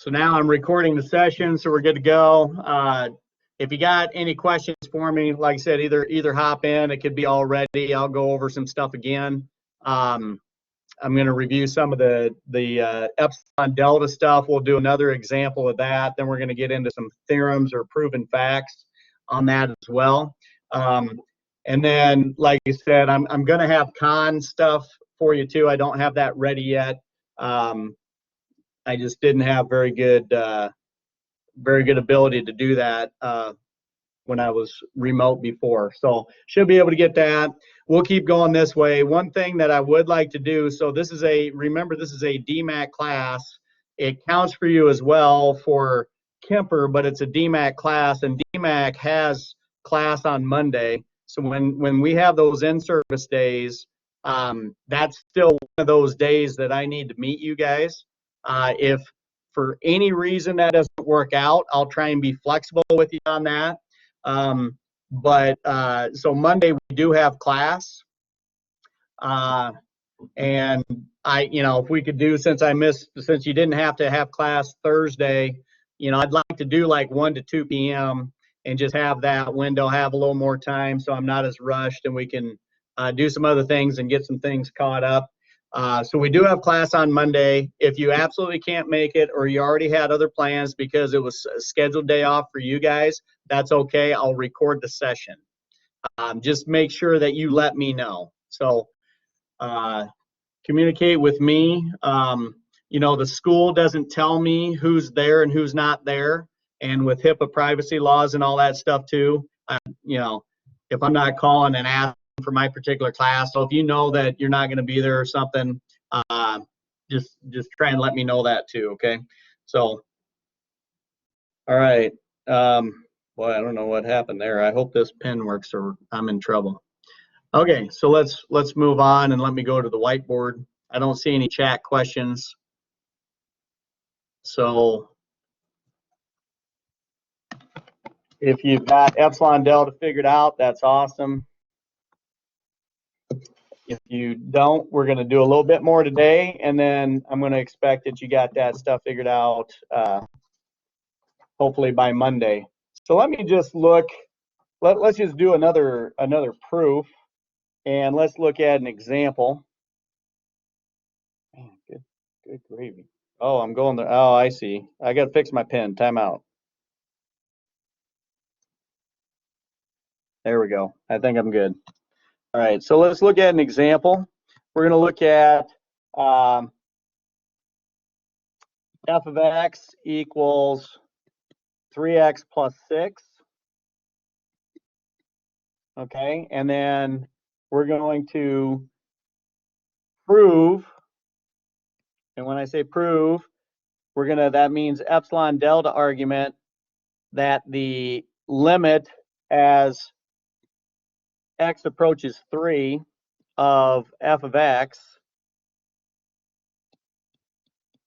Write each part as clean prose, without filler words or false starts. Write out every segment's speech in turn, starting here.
So now I'm recording the session, so we're good to go. If you got any questions for me, like I said, either hop in. It could be all ready. I'll go over some stuff again. I'm going to review some of the epsilon delta stuff. We'll do another example of that. Then we're going to get into some theorems or proven facts on that as well. And then, like I said, I'm going to have con stuff for you too. I don't have that ready yet. I just didn't have very good ability to do that when I was remote before. So should be able to get that. We'll keep going this way. One thing that I would like to do, so remember this is a DMAC class. It counts for you as well for Kemper, but it's a DMAC class, and DMAC has class on Monday. So when we have those in-service days, that's still one of those days that I need to meet you guys. If for any reason that doesn't work out, I'll try and be flexible with you on that. So Monday we do have class. And if we could do, since you didn't have to have class Thursday, I'd like to do like 1 to 2 p.m. and just have that window, have a little more time so I'm not as rushed, and we can do some other things and get some things caught up. So we do have class on Monday. If you absolutely can't make it, or you already had other plans because it was a scheduled day off for you guys, that's okay. I'll record the session. Just make sure that you let me know. So communicate with me. The school doesn't tell me who's there and who's not there. And with HIPAA privacy laws and all that stuff too, if I'm not calling and asking for my particular class, so if you know that you're not going to be there or something, just try and let me know that too. Okay. So, all right. Boy, I don't know what happened there. I hope this pen works or I'm in trouble. Okay, so let's move on and let me go to the whiteboard. I don't see any chat questions. So if you've got epsilon delta figured out, that's awesome. If you don't, we're going to do a little bit more today, and then I'm going to expect that you got that stuff figured out hopefully by Monday. So let me just look. Let's just do another proof, and let's look at an example. Man, good gravy. Oh, I'm going there. Oh, I see. I got to fix my pen. Time out. There we go. I think I'm good. All right, so let's look at an example. We're going to look at f of x equals 3x plus 6. Okay, and then we're going to prove, and when I say prove, that means epsilon delta argument, that the limit as x approaches 3 of f of x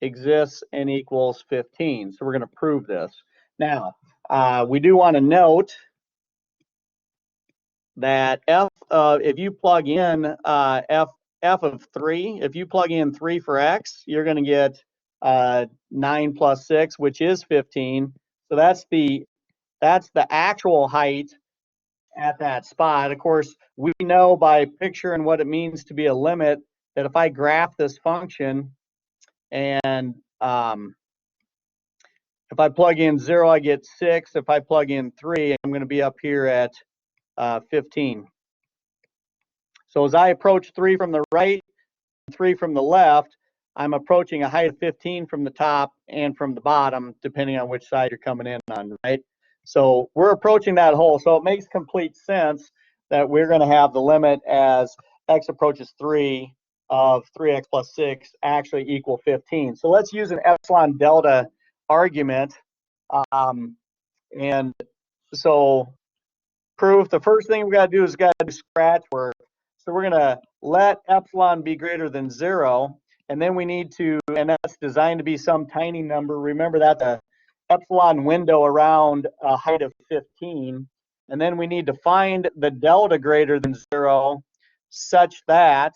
exists and equals 15. So we're going to prove this. Now, we do want to note that if you plug in f of 3, if you plug in 3 for x, you're going to get 9 plus 6, which is 15. So that's the actual height at that spot. Of course, we know by picture and what it means to be a limit that if I graph this function and if I plug in 0, I get 6. If I plug in 3, I'm going to be up here at 15. So as I approach 3 from the right, 3 from the left, I'm approaching a height of 15 from the top and from the bottom, depending on which side you're coming in on, right? So we're approaching that hole. So it makes complete sense that we're going to have the limit as x approaches 3 of 3x plus 6 actually equal 15. So let's use an epsilon delta argument. And so proof, the first thing we got to do is got to do scratch work. So we're going to let epsilon be greater than 0. And then we need to, and that's designed to be some tiny number. Remember that's a epsilon window around a height of 15. And then we need to find the delta greater than 0 such that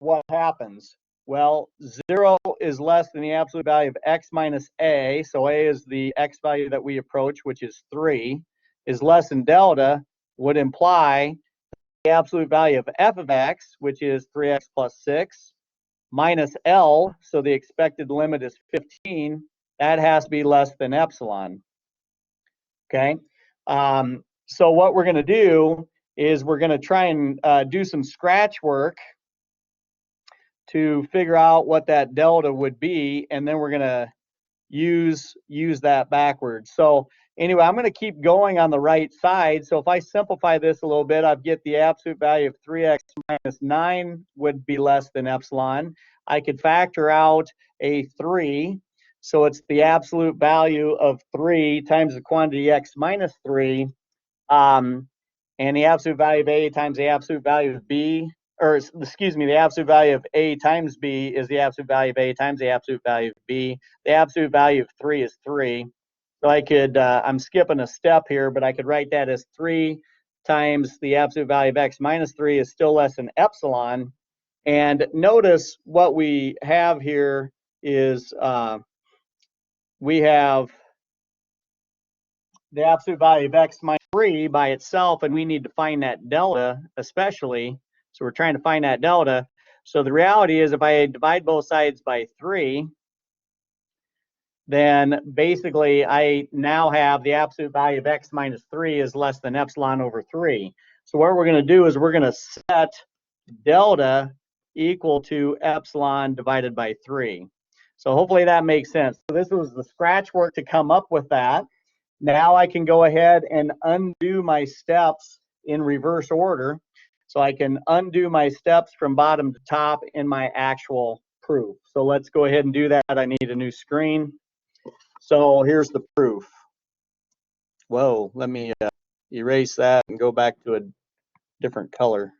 what happens? Well, 0 is less than the absolute value of x minus a, so a is the x value that we approach, which is 3, is less than delta, would imply the absolute value of f of x, which is 3x plus 6, minus L, so the expected limit is 15, that has to be less than epsilon. Okay, so what we're going to do is we're going to try and do some scratch work to figure out what that delta would be, and then we're going to use that backwards. So anyway, I'm going to keep going on the right side. So if I simplify this a little bit, I get the absolute value of 3x minus 9 would be less than epsilon. I could factor out a 3. So it's the absolute value of 3 times the quantity x minus 3. And the absolute value of a times the absolute value of b, or excuse me, the absolute value of a times b is the absolute value of a times the absolute value of b. The absolute value of 3 is 3. So I could, I'm skipping a step here, but I could write that as 3 times the absolute value of x minus 3 is still less than epsilon. And notice what we have here is we have the absolute value of x minus 3 by itself, and we need to find that delta especially. So we're trying to find that delta. So the reality is if I divide both sides by 3, then basically I now have the absolute value of x minus 3 is less than epsilon over 3. So what we're going to do is we're going to set delta equal to epsilon divided by 3. So hopefully that makes sense. So this was the scratch work to come up with that. Now I can go ahead and undo my steps in reverse order. So I can undo my steps from bottom to top in my actual proof. So let's go ahead and do that. I need a new screen. So here's the proof. Whoa, let me erase that and go back to a different color.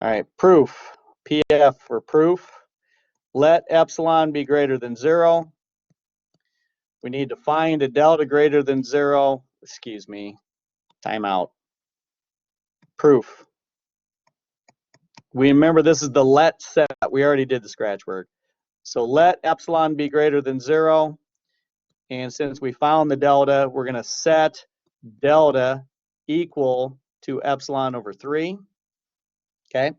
All right, proof, PF for proof. Let epsilon be greater than 0. We need to find a delta greater than 0. Excuse me, timeout. Proof. We remember this is the let set. We already did the scratch work. So let epsilon be greater than 0. And since we found the delta, we're going to set delta equal to epsilon over 3. Okay.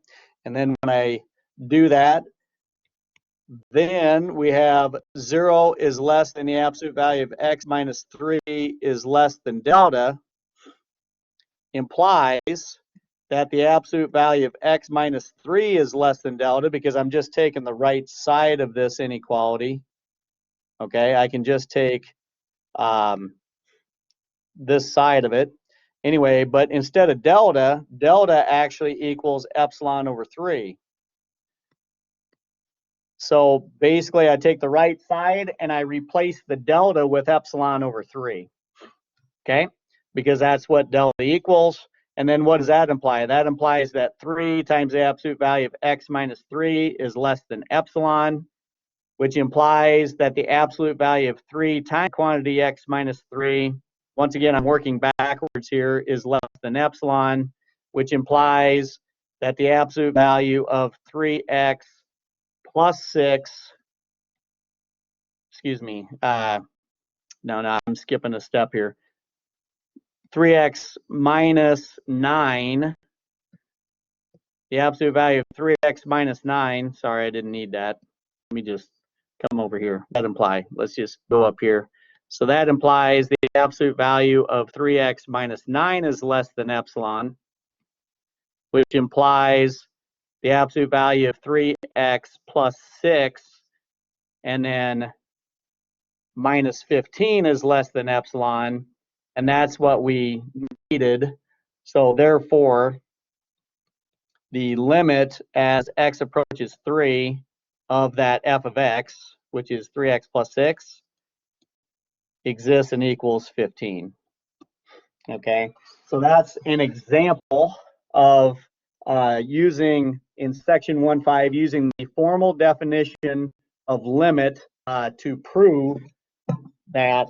And then when I do that, then we have 0 is less than the absolute value of x minus 3 is less than delta, implies that the absolute value of x minus 3 is less than delta because I'm just taking the right side of this inequality. Okay, I can just take this side of it. Anyway, but instead of delta, delta actually equals epsilon over 3. So basically I take the right side and I replace the delta with epsilon over 3. Okay, because that's what delta equals. And then what does that imply? That implies that 3 times the absolute value of x minus 3 is less than epsilon, which implies that the absolute value of 3 times quantity x minus 3, once again, I'm working backwards here, is less than epsilon, which implies that the absolute value of 3x plus 6, excuse me, no, I'm skipping a step here. 3x minus 9, the absolute value of 3x minus 9, sorry, I didn't need that. Let me just come over here. That imply, let's just go up here. So that implies the absolute value of 3x minus 9 is less than epsilon, which implies the absolute value of 3x plus 6 and then minus 15 is less than epsilon, and that's what we needed. So therefore, the limit as x approaches 3 of that f of x, which is 3x plus 6, exists and equals 15. Okay, so that's an example of using in section 1.5, using the formal definition of limit to prove that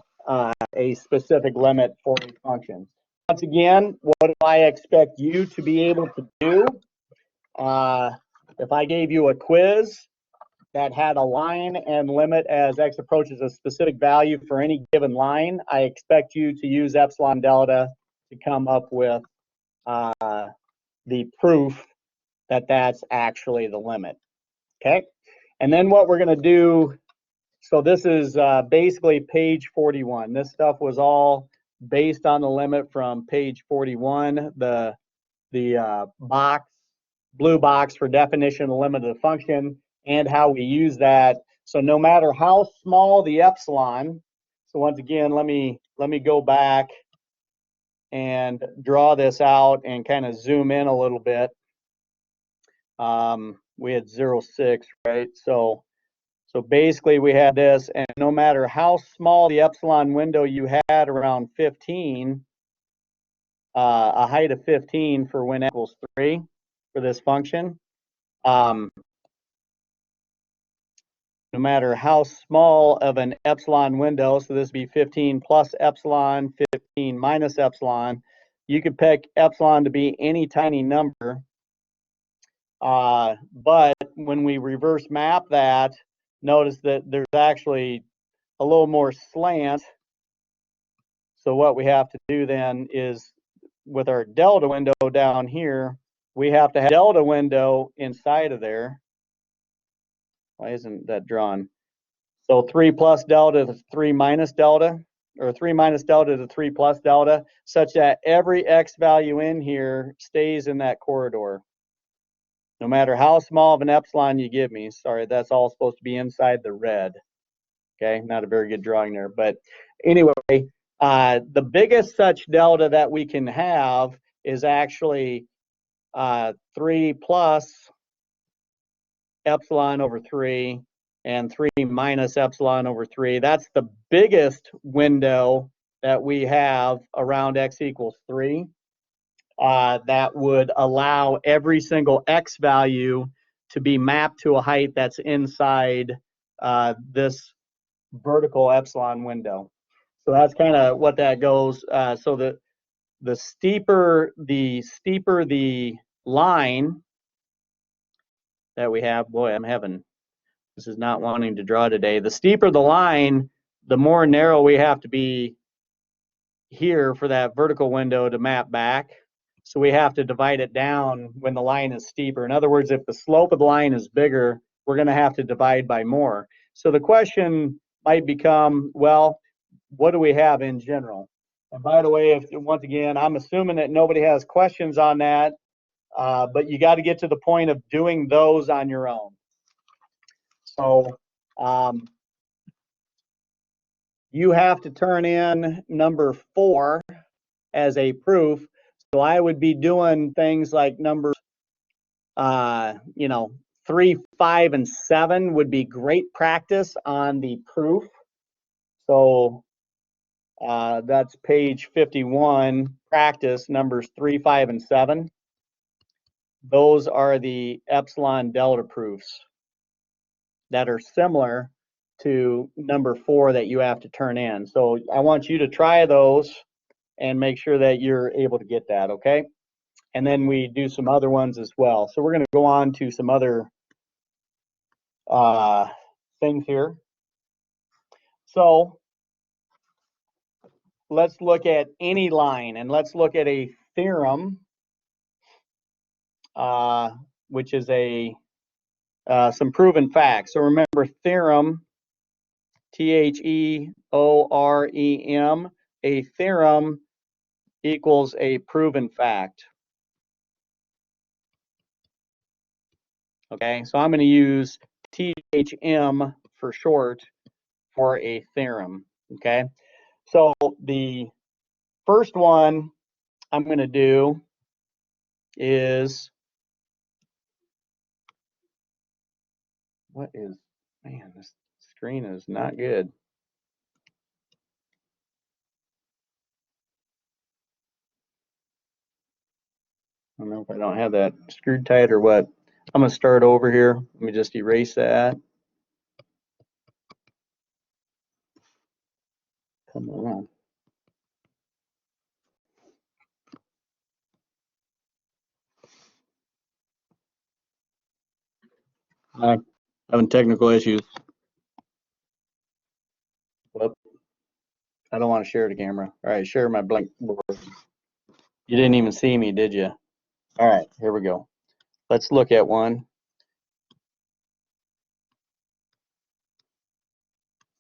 a specific limit for a function. Once again, what do I expect you to be able to do? If I gave you a quiz that had a line and limit as x approaches a specific value for any given line, I expect you to use epsilon delta to come up with the proof that that's actually the limit. Okay, and then what we're going to do, so this is basically page 41. This stuff was all based on the limit from page 41, the box, blue box for definition of the limit of the function, and how we use that. So no matter how small the epsilon, so once again, let me go back and draw this out and kind of zoom in a little bit. We had 0.6, right? So basically we had this, and no matter how small the epsilon window you had around 15, a height of 15 for when equals 3 for this function, no matter how small of an epsilon window, so this would be 15 plus epsilon, 15 minus epsilon, you could pick epsilon to be any tiny number. But when we reverse map that, notice that there's actually a little more slant. So what we have to do then is, with our delta window down here, we have to have delta window inside of there. Why isn't that drawn? So 3 plus delta to 3 minus delta, or 3 minus delta to 3 plus delta, such that every x value in here stays in that corridor. No matter how small of an epsilon you give me. Sorry, that's all supposed to be inside the red. Okay, not a very good drawing there. But anyway, the biggest such delta that we can have is actually 3 plus epsilon over 3 and 3 minus epsilon over 3. That's the biggest window that we have around x equals 3. That would allow every single x value to be mapped to a height that's inside this vertical epsilon window. So that's kind of what that goes. So the steeper the line that we have, boy, this is not wanting to draw today. The steeper the line, the more narrow we have to be here for that vertical window to map back. So we have to divide it down when the line is steeper. In other words, if the slope of the line is bigger, we're going to have to divide by more. So the question might become, well, what do we have in general? And by the way, once again, I'm assuming that nobody has questions on that, but you got to get to the point of doing those on your own. So you have to turn in number 4 as a proof. So I would be doing things like numbers, 3, 5, and 7 would be great practice on the proof. So that's page 51, practice numbers 3, 5, and 7. Those are the epsilon delta proofs that are similar to number 4 that you have to turn in. So I want you to try those and make sure that you're able to get that, okay? And then we do some other ones as well. So we're going to go on to some other things here. So let's look at any line, and let's look at a theorem, which is some proven facts. So remember, theorem, T-H-E-O-R-E-M, a theorem equals a proven fact. Okay, so I'm going to use THM for short for a theorem. Okay, so the first one I'm going to do is, man, this screen is not good. I don't know if I don't have that screwed tight or what. I'm going to start over here. Let me just erase that. Come on. Hi, having technical issues. Whoop. I don't want to share the camera. All right, share my blank board. You didn't even see me, did you? All right, here we go. Let's look at one.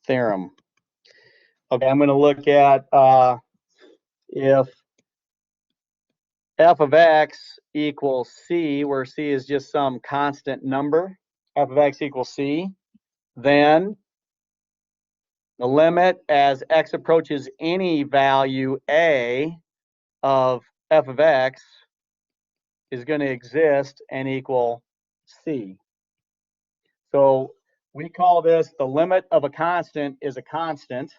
Theorem. Okay, I'm going to look at if f of x equals c, where c is just some constant number, f of x equals c, then the limit as x approaches any value a of f of x is going to exist and equal c. So we call this the limit of a constant is a constant.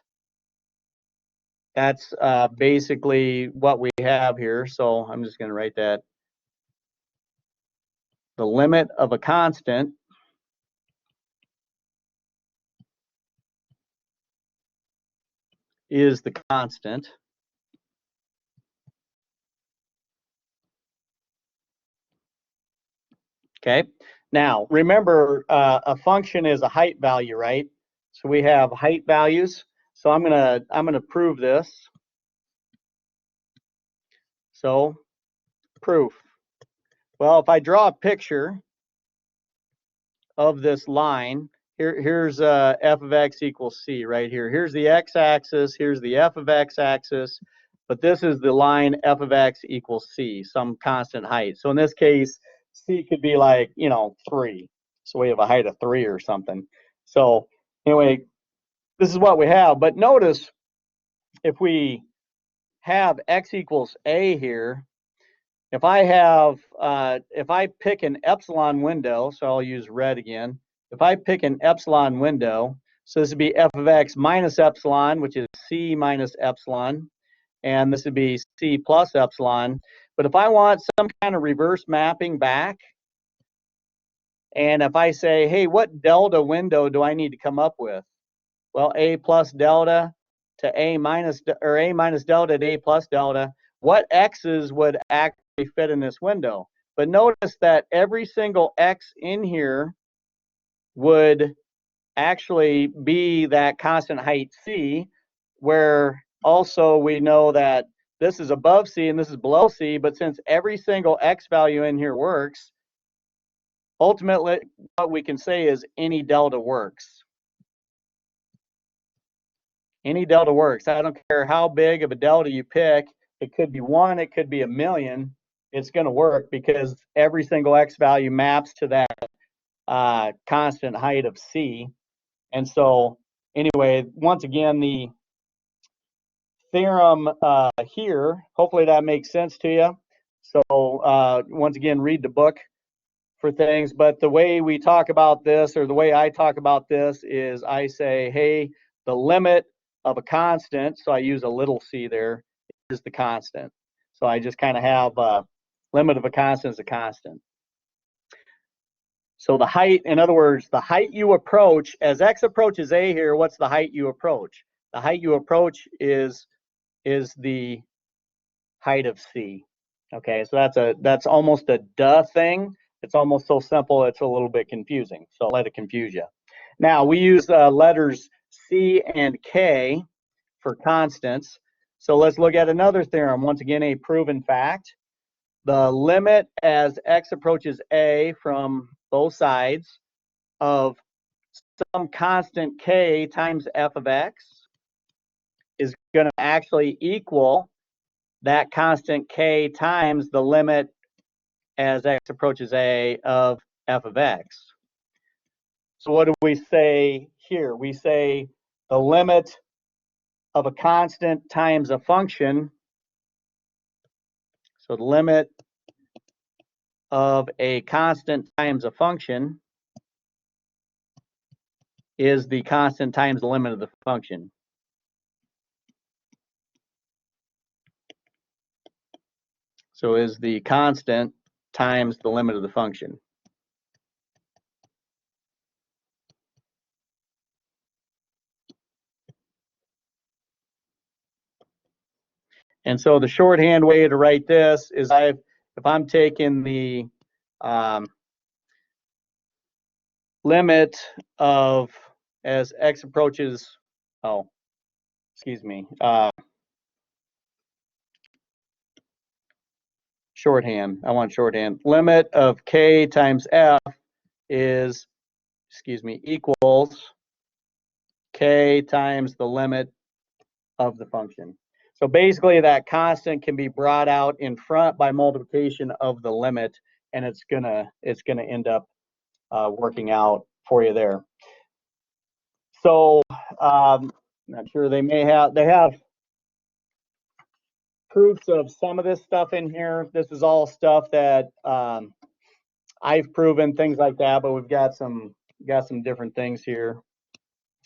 That's basically what we have here. So I'm just going to write that. The limit of a constant is the constant. Okay. Now, remember, a function is a height value, right? So we have height values. So I'm gonna prove this. So proof. Well, if I draw a picture of this line, here's f of x equals c right here. Here's the x-axis, here's the f of x-axis, but this is the line f of x equals c, some constant height. So in this case, c could be like, 3. So we have a height of 3 or something. So anyway, this is what we have. But notice if we have x equals a here, if I pick an epsilon window, so I'll use red again. If I pick an epsilon window, so this would be f of x minus epsilon, which is c minus epsilon, and this would be c plus epsilon. But if I want some kind of reverse mapping back, and if I say, hey, what delta window do I need to come up with? Well, a plus delta to a minus, or a minus delta to a plus delta. What x's would actually fit in this window? But notice that every single x in here would actually be that constant height c, where also we know that this is above c and this is below c, but since every single x value in here works, ultimately what we can say is any delta works. Any delta works. I don't care how big of a delta you pick. It could be 1, it could be 1,000,000. It's going to work because every single x value maps to that constant height of c. And so anyway, once again, the theorem here, hopefully that makes sense to you. So once again, read the book for things. But the way we talk about this, or the way I talk about this, is I say, hey, the limit of a constant, so I use a little c there, is the constant. So I just kind of have limit of a constant is a constant. So the height, in other words, the height you approach, as x approaches a here, what's the height you approach? The height you approach is the height of c. Okay, so that's almost a duh thing. It's almost so simple it's a little bit confusing. So I'll let it confuse you. Now we use letters c and k for constants. So let's look at another theorem. Once again, a proven fact. The limit as x approaches a from both sides of some constant k times f of x is going to actually equal that constant k times the limit as x approaches a of f of x. So what do we say here? We say the limit of a constant times a function. So the limit of a constant times a function is the constant times the limit of the function. So is the constant times the limit of the function. And so the shorthand way to write this is if I'm taking the limit of as x approaches, oh, excuse me, shorthand, I want shorthand. Limit of k times f is, excuse me, equals k times the limit of the function. So basically that constant can be brought out in front by multiplication of the limit, and it's gonna end up working out for you there. So not sure, they have proofs of some of this stuff in here. This is all stuff that I've proven, things like that, but we've got some different things here.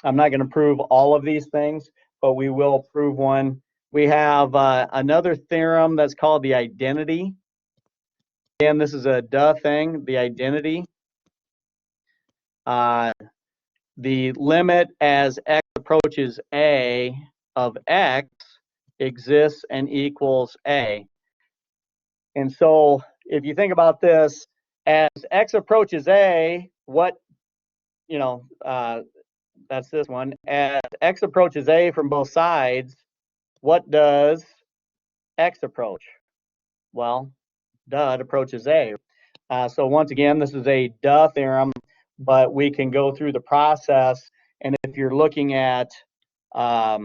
I'm not going to prove all of these things, but we will prove one. We have another theorem that's called the identity. Again, this is a duh thing, the identity. The limit as x approaches a of x exists and equals a. And so if you think about this, as x approaches a, what, you know, that's this one. As x approaches a from both sides, what does x approach? Well, duh, it approaches a. So once again, this is a duh theorem, but we can go through the process. And if you're looking at f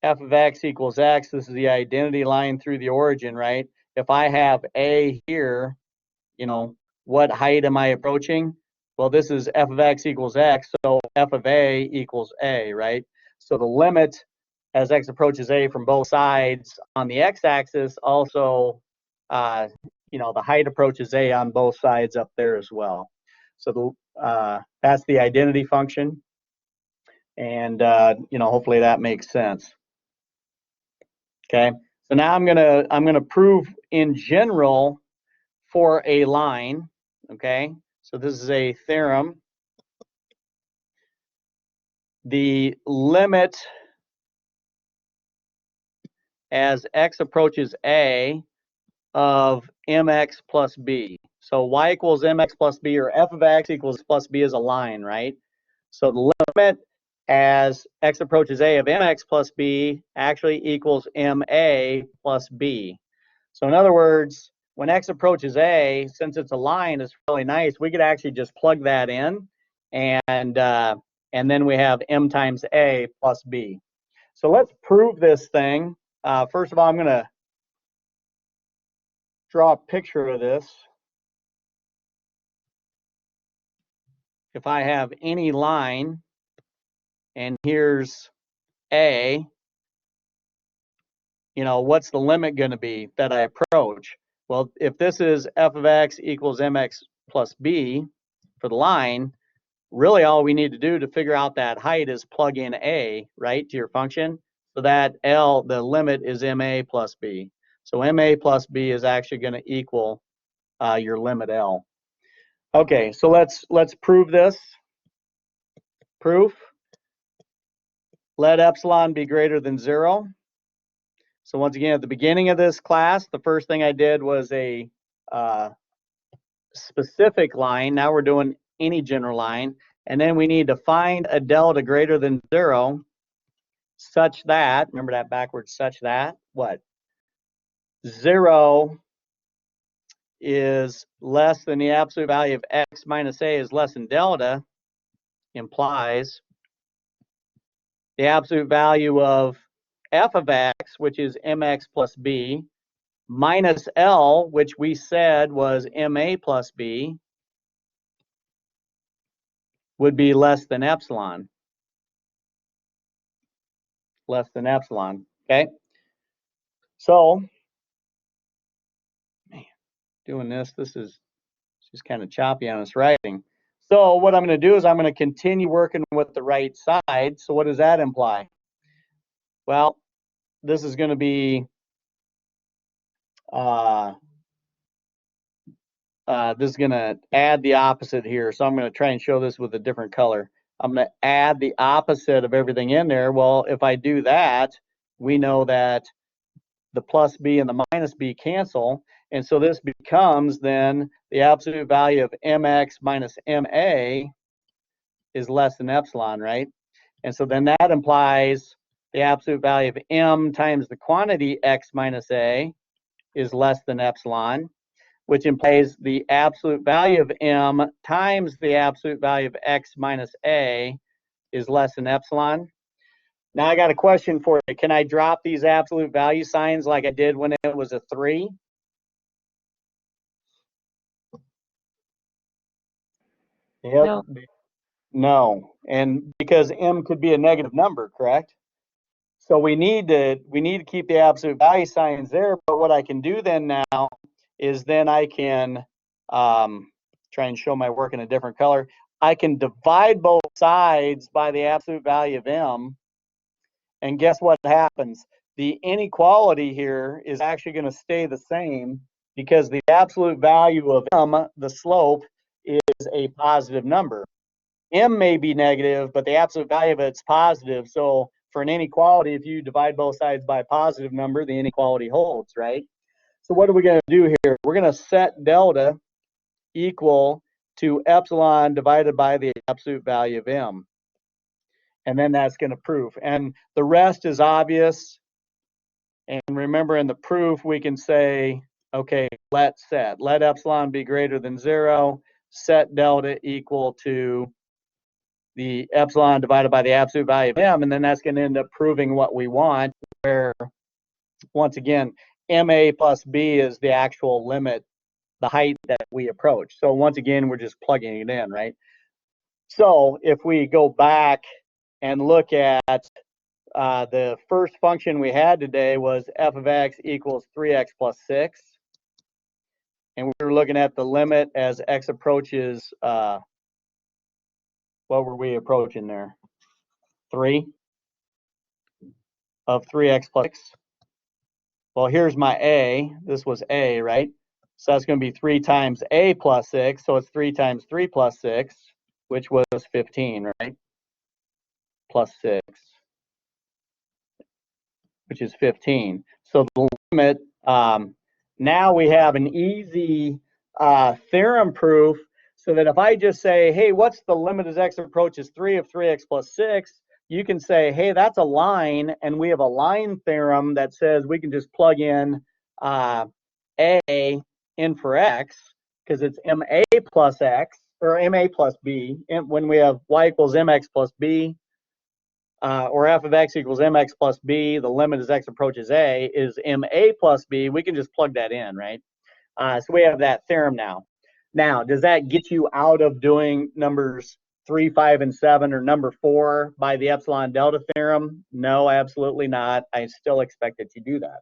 of x equals x, this is the identity line through the origin, right? If I have a here, you know, what height am I approaching? Well, this is f of x equals x, so f of a equals a, right? So the limit as x approaches a from both sides on the x-axis also, you know, the height approaches a on both sides up there as well. So that's the identity function, and you know, hopefully that makes sense. Okay, so now I'm gonna prove in general for a line. Okay, so this is a theorem. The limit as x approaches a of mx plus b. So y equals mx plus b, or f of x equals plus b is a line, right? So the limit as x approaches a of mx plus b actually equals ma plus b. So in other words, when x approaches a, since it's a line, it's really nice, we could actually just plug that in, and then we have m times a plus b. So let's prove this thing. First of all, I'm going to draw a picture of this. If I have any line, and here's a, you know, what's the limit going to be that I approach? Well, if this is f of x equals mx plus b for the line, really all we need to do to figure out that height is plug in a, right, to your function. So that L, the limit is ma plus b. So ma plus b is actually going to equal your limit L. Okay, so let's prove this. Proof. Let epsilon be greater than 0. So once again, at the beginning of this class, the first thing I did was a specific line. Now we're doing any general line. And then we need to find a delta greater than 0 such that, remember that backwards, such that, what? 0 is less than the absolute value of x minus a is less than delta, implies the absolute value of f of x, which is mx plus b, minus L, which we said was ma plus b, would be less than epsilon. Less than epsilon, okay? So, man, doing this is just kind of choppy on this writing. So what I'm going to do is I'm going to continue working with the right side. So what does that imply? Well, this is going to be this is going to add the opposite here. So I'm going to try and show this with a different color. I'm going to add the opposite of everything in there. Well, if I do that, we know that the plus b and the minus b cancel. And so this becomes then the absolute value of mx minus ma is less than epsilon, right? And so then that implies the absolute value of m times the quantity x minus a is less than epsilon, which implies the absolute value of m times the absolute value of x minus a is less than epsilon. Now I got a question for you. Can I drop these absolute value signs like I did when it was a 3? Yep. No. No, and because m could be a negative number, correct? So we need to keep the absolute value signs there. But what I can do then now is then I can try and show my work in a different color. I can divide both sides by the absolute value of m, and guess what happens? The inequality here is actually going to stay the same because the absolute value of m, the slope, is a positive number. M may be negative, but the absolute value of it's positive. So for an inequality, if you divide both sides by a positive number, the inequality holds, right? So what are we going to do here? We're going to set delta equal to epsilon divided by the absolute value of m. And then that's going to prove. And the rest is obvious. And remember, in the proof, we can say, okay, let epsilon be greater than 0, set delta equal to the epsilon divided by the absolute value of m, and then that's going to end up proving what we want, where, once again, ma plus b is the actual limit, the height that we approach. So once again, we're just plugging it in, right? So if we go back and look at the first function we had today was f of x equals 3x plus 6. And we were looking at the limit as x approaches, what were we approaching there? 3 of 3x plus 6. Well, here's my a. This was a, right? So that's going to be 3 times a plus 6. So it's 3 times 3 plus 6, which was 15, right? Plus 6, which is 15. So the limit, now we have an easy theorem proof, so that if I just say, hey, what's the limit as x approaches 3 of 3x plus 6? You can say, hey, that's a line, and we have a line theorem that says we can just plug in a in for x, because it's ma plus x, or ma plus b, and when we have y equals mx plus b, or f of x equals mx plus b, the limit as x approaches a is ma plus b, we can just plug that in, right? So we have that theorem now. Now, does that get you out of doing numbers 3, 5, and 7, or number 4 by the epsilon delta theorem? No, absolutely not. I still expect that you do that.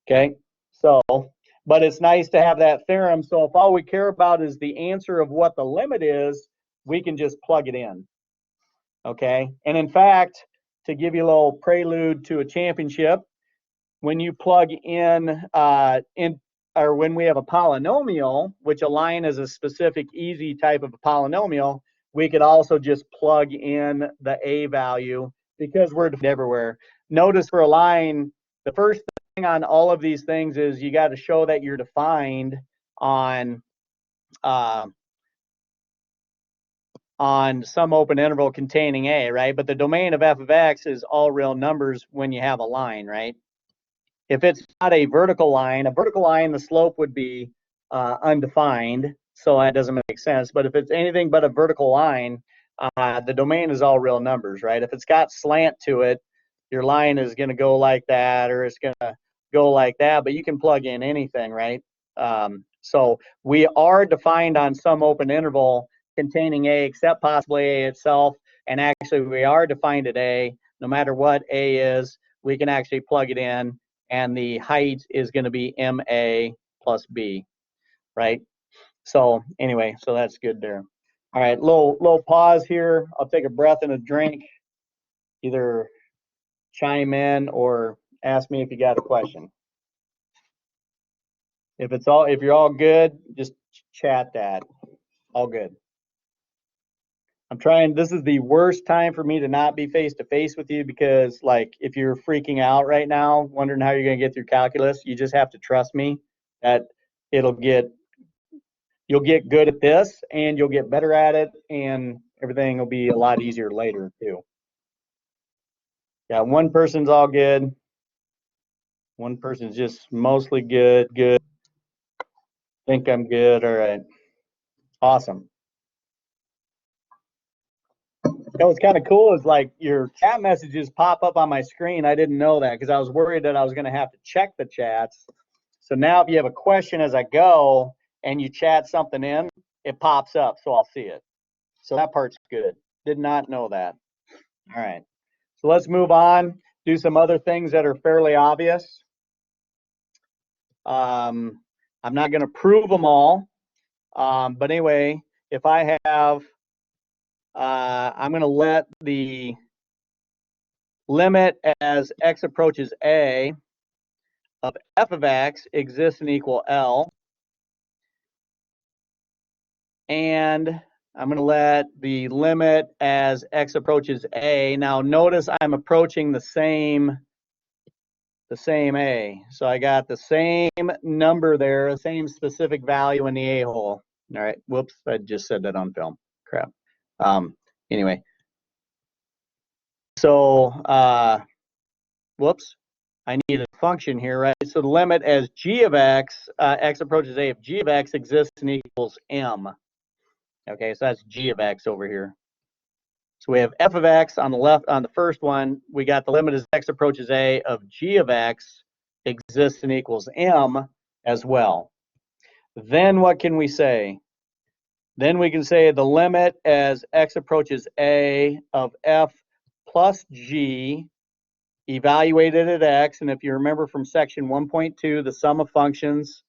Okay, so, but it's nice to have that theorem. So if all we care about is the answer of what the limit is, we can just plug it in. Okay, and in fact, to give you a little prelude to a championship, when you plug in, or when we have a polynomial, which a line is a specific easy type of a polynomial, we could also just plug in the a value because we're everywhere. Notice for a line, the first thing on all of these things is you got to show that you're defined on some open interval containing a, right? But the domain of f of x is all real numbers when you have a line, right? If it's not a vertical line, the slope would be undefined, so that doesn't make sense. But if it's anything but a vertical line, the domain is all real numbers, right? If it's got slant to it, your line is going to go like that, or it's going to go like that, but you can plug in anything, right? So we are defined on some open interval containing a, except possibly a itself, and actually we are defined at a. No matter what a is, we can actually plug it in, and the height is going to be ma plus b, right? So anyway, so that's good there. All right, little pause here. I'll take a breath and a drink. Either chime in or ask me if you got a question. If you're all good, just chat that. All good. I'm trying, this is the worst time for me to not be face to face with you, because like if you're freaking out right now, wondering how you're going to get through calculus, you just have to trust me that you'll get good at this, and you'll get better at it, and everything will be a lot easier later too. Yeah, one person's all good. One person's just mostly good. Think I'm good. All right. Awesome. What's kind of cool is like your chat messages pop up on my screen. I didn't know that because I was worried that I was going to have to check the chats. So now if you have a question as I go and you chat something in, it pops up, so I'll see it. So that part's good. Did not know that. All right. So let's move on, do some other things that are fairly obvious. I'm not going to prove them all, but anyway, if I have, I'm going to let the limit as x approaches a of f of x exists and equal L. And I'm going to let the limit as x approaches a. Now notice I'm approaching the same a. So I got the same number there, the same specific value in the a-hole. All right, whoops, I just said that on film. Crap. Anyway. So, whoops, I need a function here, right? So the limit as g of x, x approaches a of g of x exists and equals m. Okay, so that's g of x over here. So we have f of x on the left, on the first one, we got the limit as x approaches a of g of x exists and equals m as well. Then what can we say? Then we can say the limit as x approaches a of f plus g evaluated at x, and if you remember from section 1.2, the sum of functions,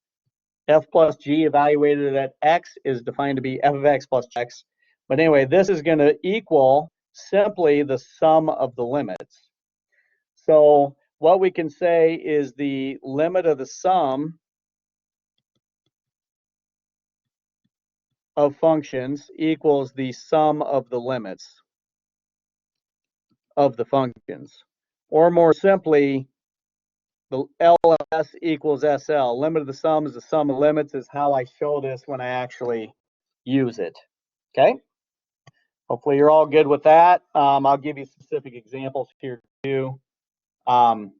f plus g evaluated at x is defined to be f of x plus x. But anyway, this is going to equal simply the sum of the limits. So what we can say is the limit of the sum of functions equals the sum of the limits of the functions. Or more simply, the LS equals SL. Limit of the sum is the sum of limits is how I show this when I actually use it. Okay? Hopefully you're all good with that. I'll give you specific examples here too. But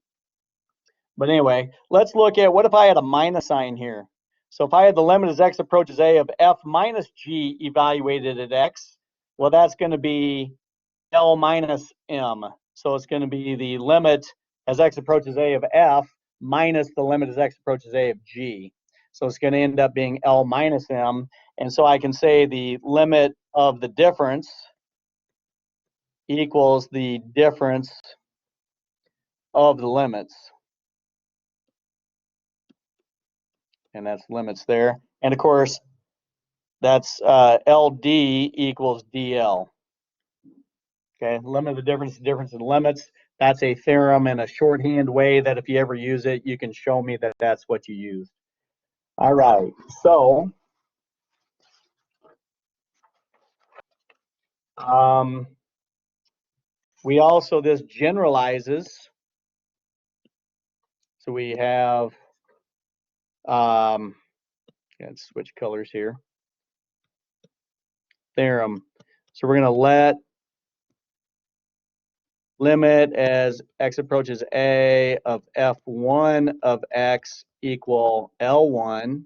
anyway, let's look at what if I had a minus sign here. So if I had the limit as x approaches a of f minus g evaluated at x, well, that's going to be L minus m. So it's going to be the limit as x approaches a of f minus the limit as x approaches a of g. So it's going to end up being L minus m. And so I can say the limit of the difference equals the difference of the limits. And that's limits there. And of course, that's LD equals DL. Okay, limit of the difference in limits. That's a theorem in a shorthand way that if you ever use it, you can show me that that's what you use. All right, so we also, this generalizes. So we have, let's switch colors here. Theorem. So we're going to let limit as x approaches a of f1 of x equal L1.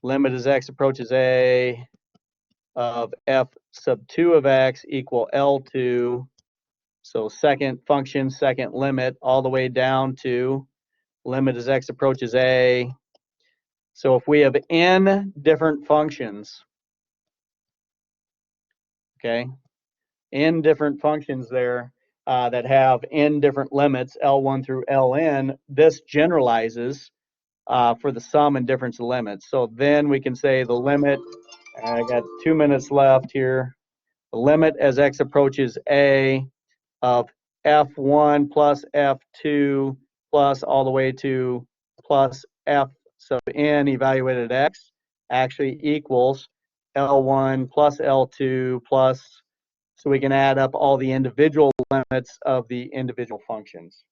Limit as x approaches a of f sub 2 of x equal L2. So second function, second limit, all the way down to limit as x approaches a. So if we have n different functions, okay, n different functions there that have n different limits, L1 through Ln, this generalizes for the sum and difference of limits. So then we can say the limit, I got 2 minutes left here, the limit as x approaches a of f1 plus f2 plus all the way to plus f sub n evaluated at x actually equals L1 plus L2 plus, so we can add up all the individual limits of the individual functions.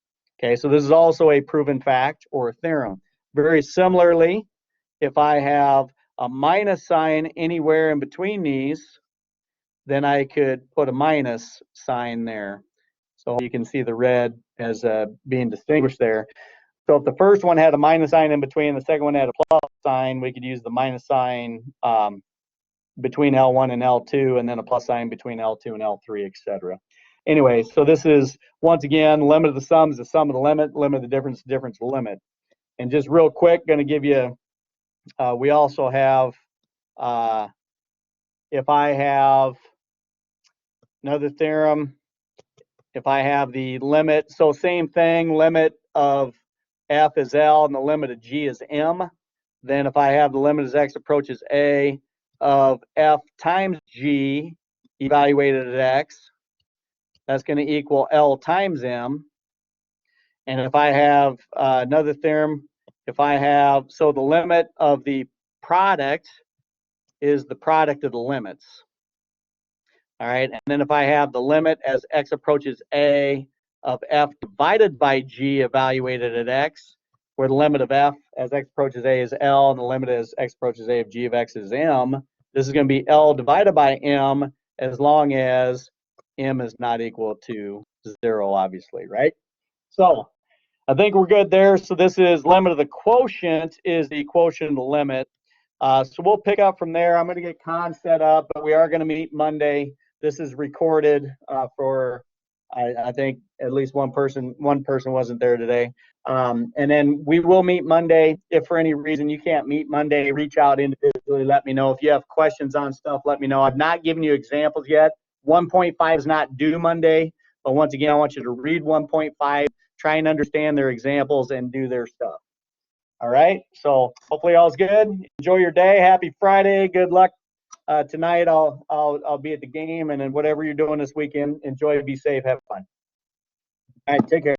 Okay, so this is also a proven fact or a theorem. Very similarly, if I have a minus sign anywhere in between these, then I could put a minus sign there. So you can see the red as being distinguished there. So if the first one had a minus sign in between, the second one had a plus sign, we could use the minus sign between L1 and L2, and then a plus sign between L2 and L3, etc. Anyway, so this is, once again, limit of the sum is the sum of the limit, limit of the difference, difference of the limit. And just real quick, going to give you, we also have, if I have another theorem, if I have the limit, so same thing, limit of f is L and the limit of g is m, then if I have the limit as x approaches a of f times g evaluated at x, that's going to equal L times m. And if I have another theorem, if I have, so the limit of the product is the product of the limits. All right, and then if I have the limit as x approaches a of f divided by g evaluated at x, where the limit of f as x approaches a is L, and the limit as x approaches a of g of x is m, this is going to be L divided by m as long as m is not equal to 0, obviously, right? So I think we're good there. So this is limit of the quotient is the quotient of the limit. So we'll pick up from there. I'm going to get Con set up, but we are going to meet Monday. This is recorded for, I think, at least one person wasn't there today. And then we will meet Monday. If for any reason you can't meet Monday, reach out individually. Let me know. If you have questions on stuff, let me know. I've not given you examples yet. 1.5 is not due Monday. But once again, I want you to read 1.5, try and understand their examples, and do their stuff. All right. So hopefully all's good. Enjoy your day. Happy Friday. Good luck. Tonight I'll be at the game, and then whatever you're doing this weekend, enjoy, be safe, have fun. All right, take care.